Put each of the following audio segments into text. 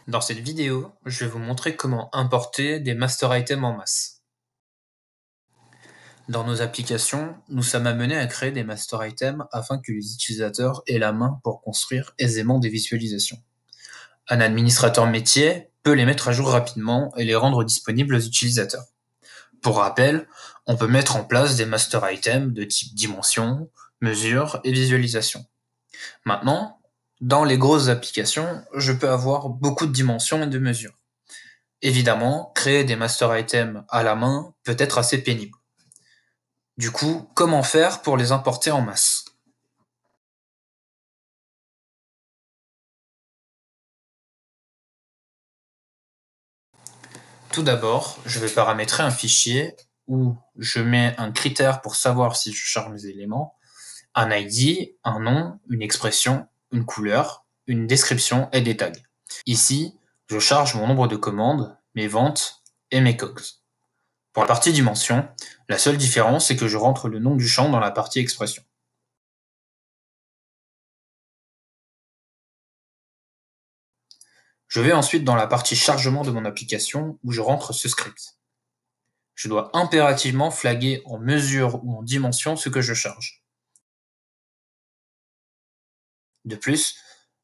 Dans cette vidéo, je vais vous montrer comment importer des master items en masse. Dans nos applications, nous sommes amenés à créer des master items afin que les utilisateurs aient la main pour construire aisément des visualisations. Un administrateur métier peut les mettre à jour rapidement et les rendre disponibles aux utilisateurs. Pour rappel, on peut mettre en place des master items de type dimension, mesure et visualisation. Maintenant, dans les grosses applications, je peux avoir beaucoup de dimensions et de mesures. Évidemment, créer des master items à la main peut être assez pénible. Du coup, comment faire pour les importer en masse? Tout d'abord, je vais paramétrer un fichier où je mets un critère pour savoir si je charge mes éléments, un ID, un nom, une expression, une couleur, une description et des tags. Ici, je charge mon nombre de commandes, mes ventes et mes cogs. Pour la partie dimension, la seule différence est que je rentre le nom du champ dans la partie expression. Je vais ensuite dans la partie chargement de mon application où je rentre ce script. Je dois impérativement flaguer en mesure ou en dimension ce que je charge. De plus,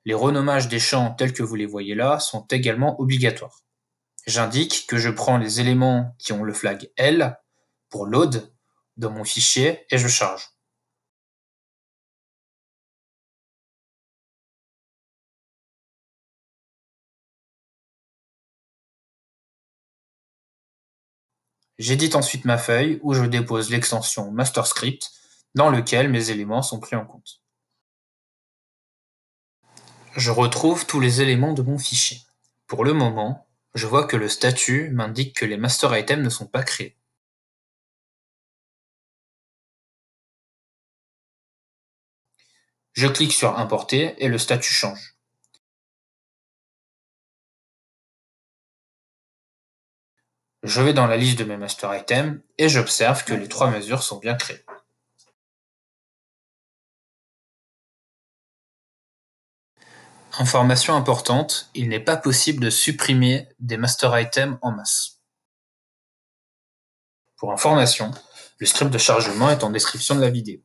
les renommages des champs tels que vous les voyez là sont également obligatoires. J'indique que je prends les éléments qui ont le flag L pour load dans mon fichier et je charge. J'édite ensuite ma feuille où je dépose l'extension MasterScript dans lequel mes éléments sont pris en compte. Je retrouve tous les éléments de mon fichier. Pour le moment, je vois que le statut m'indique que les master items ne sont pas créés. Je clique sur Importer et le statut change. Je vais dans la liste de mes master items et j'observe que les 3 mesures sont bien créées. Information importante, il n'est pas possible de supprimer des master items en masse. Pour information, le script de chargement est en description de la vidéo.